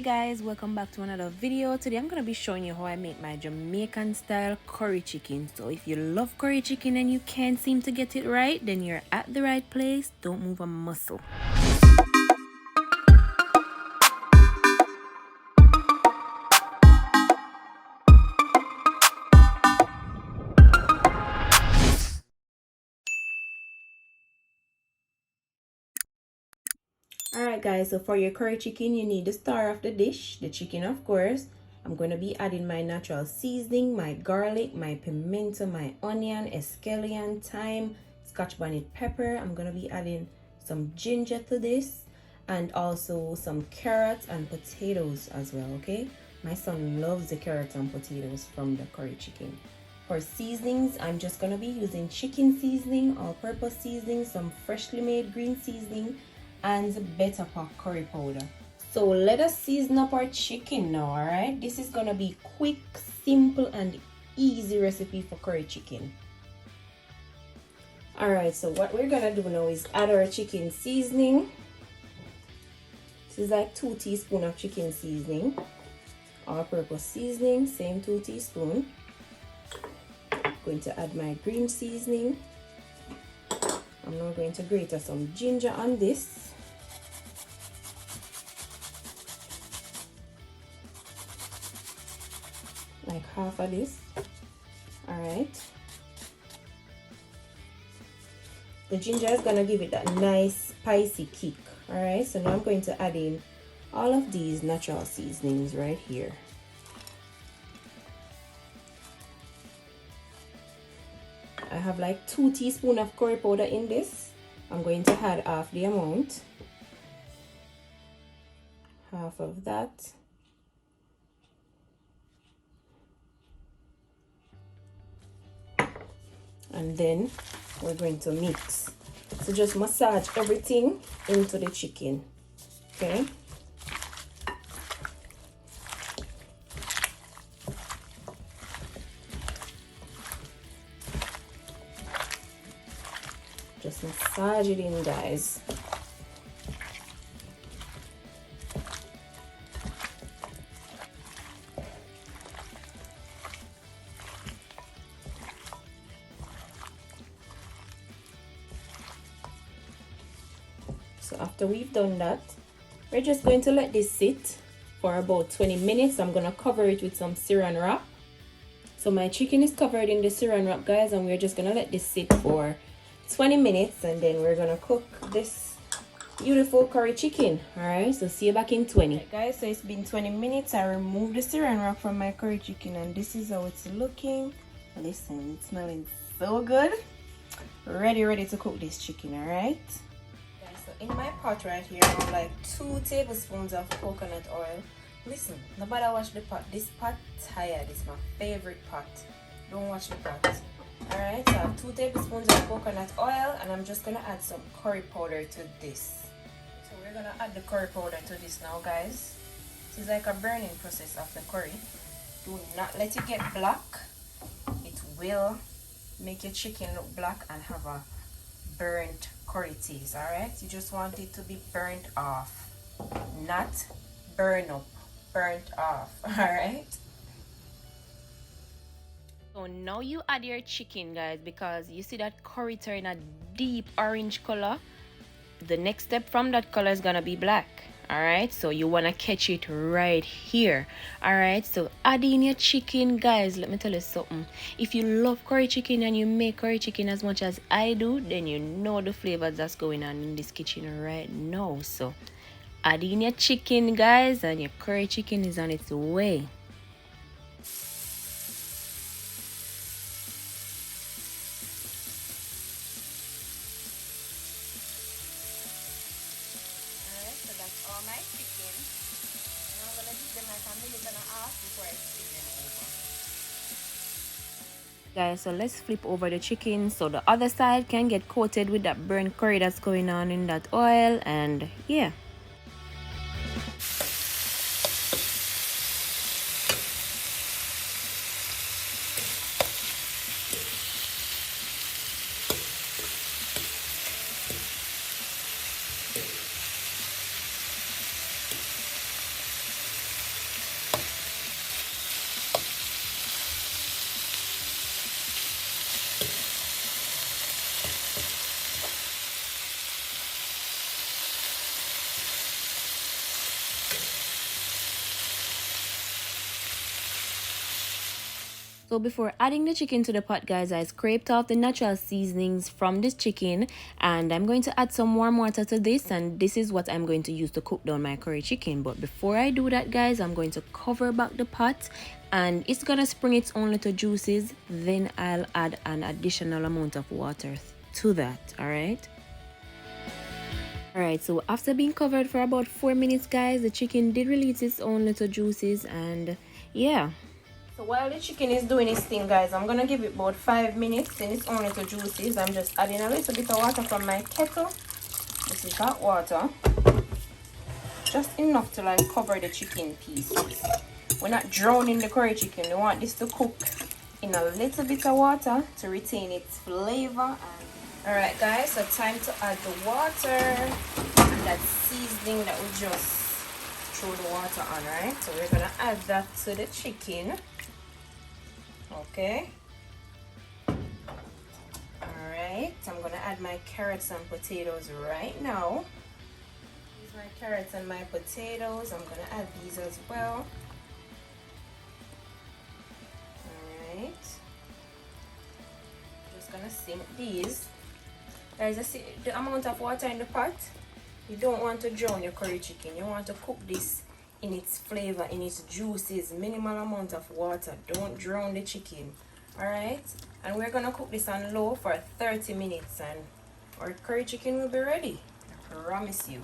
Hey guys, welcome back to another video. Today I'm going to be showing you how I make my Jamaican style curry chicken. So if you love curry chicken and you can't seem to get it right, then you're at the right place. Don't move a muscle. Alright guys, so for your curry chicken, you need the star of the dish, the chicken of course. I'm going to be adding my natural seasoning, my garlic, my pimento, my onion, escallion, thyme, scotch bonnet pepper. I'm going to be adding some ginger to this and also some carrots and potatoes as well, okay? My son loves the carrots and potatoes from the curry chicken. For seasonings, I'm just going to be using chicken seasoning, all-purpose seasoning, some freshly made green seasoning, and betta curry powder. So let us season up our chicken now. All right, this is gonna be quick, simple and easy recipe for curry chicken. All right, so what we're gonna do now is add our chicken seasoning. This is like 2 teaspoons of chicken seasoning, all-purpose seasoning, same 2 teaspoons. Going to add my green seasoning. I'm now going to grate some ginger on this. Like half of this. All right, the ginger is gonna give it that nice spicy kick. All right, so now I'm going to add in all of these natural seasonings right here. I have like 2 teaspoons of curry powder in this. I'm going to add half the amount, half of that. And then we're going to mix. So just massage everything into the chicken, okay? Just massage it in, guys. So after we've done that, we're just going to let this sit for about 20 minutes. I'm going to cover it with some saran wrap. So my chicken is covered in the saran wrap, guys, and we're just going to let this sit for 20 minutes and then we're going to cook this beautiful curry chicken. All right, so see you back in 20. Right, guys, so it's been 20 minutes. I removed the saran wrap from my curry chicken and this is how it's looking. Listen, it's smelling so good. Ready to cook this chicken. All right. In my pot right here, I have like 2 tablespoons of coconut oil. Listen, nobody watch the pot. This pot tired. It's my favorite pot. Don't watch the pot. Alright, so I have 2 tablespoons of coconut oil and I'm just gonna add some curry powder to this. So we're gonna add the curry powder to this now, guys. This is like a burning process of the curry. Do not let it get black. It will make your chicken look black and have a burnt curry taste. All right, you just want it to be burnt off, not burn up, burnt off. All right, so now you add your chicken, guys, because you see that curry turn a deep orange color. The next step from that color is gonna be black. All right, so you want to catch it right here. All right, so add in your chicken, guys. Let me tell you something. If you love curry chicken and you make curry chicken as much as I do, then you know the flavors that's going on in this kitchen right now. So add in your chicken, guys, and your curry chicken is on its way. All my chicken, and I'm gonna give them like a minute and a half before I spin them over. Guys, so let's flip over the chicken so the other side can get coated with that burnt curry that's going on in that oil. And yeah, So before adding the chicken to the pot, guys, I scraped off the natural seasonings from this chicken, and I'm going to add some warm water to this, and this is what I'm going to use to cook down my curry chicken. But before I do that, guys, I'm going to cover back the pot, and it's gonna spring its own little juices. Then I'll add an additional amount of water to that. Alright, so after being covered for about 4 minutes, guys, the chicken did release its own little juices, and yeah. So while the chicken is doing its thing, guys, I'm gonna give it about 5 minutes in its own little juices. I'm just adding a little bit of water from my kettle. This is hot water, just enough to like cover the chicken pieces. We're not drowning the curry chicken. We want this to cook in a little bit of water to retain its flavor. Alright, guys, so time to add the water and that seasoning that we just threw the water on, right? So we're gonna add that to the chicken. Okay. Alright, I'm gonna add my carrots and potatoes right now. These are my carrots and my potatoes. I'm gonna add these as well. Alright. Just gonna sink these. Guys, I see the amount of water in the pot. You don't want to drown your curry chicken. You want to cook this in its flavor, in its juices, minimal amount of water. Don't drown the chicken. Alright, and we're gonna cook this on low for 30 minutes, and our curry chicken will be ready, I promise you.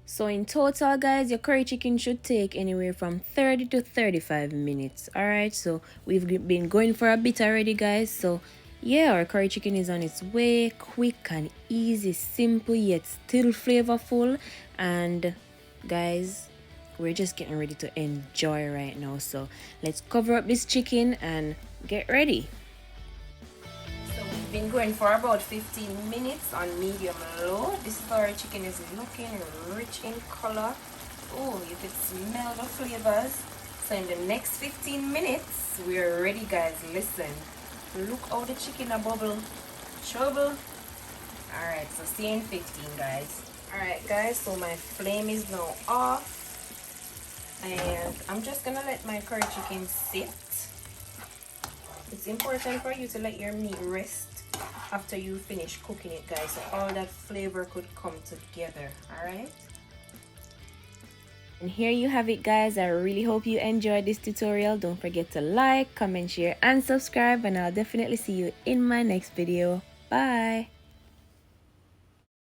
So in total, guys, your curry chicken should take anywhere from 30 to 35 minutes. Alright, so we've been going for a bit already, guys. So yeah, our curry chicken is on its way. Quick and easy, simple yet still flavorful. And guys, we're just getting ready to enjoy right now. So let's cover up this chicken and get ready. So we've been going for about 15 minutes on medium low. This is how our chicken is looking, rich in color. Oh, you can smell the flavors. So in the next 15 minutes, we're ready, guys. Listen, look how the chicken a bubble, trouble. Alright, so see you in 15, guys. Alright, guys, so my flame is now off. And I'm just gonna let my curry chicken sit. It's important for you to let your meat rest after you finish cooking it, guys, so all that flavor could come together. Alright, and here you have it, guys. I really hope you enjoyed this tutorial. Don't forget to like, comment, share, and subscribe, and I'll definitely see you in my next video. Bye.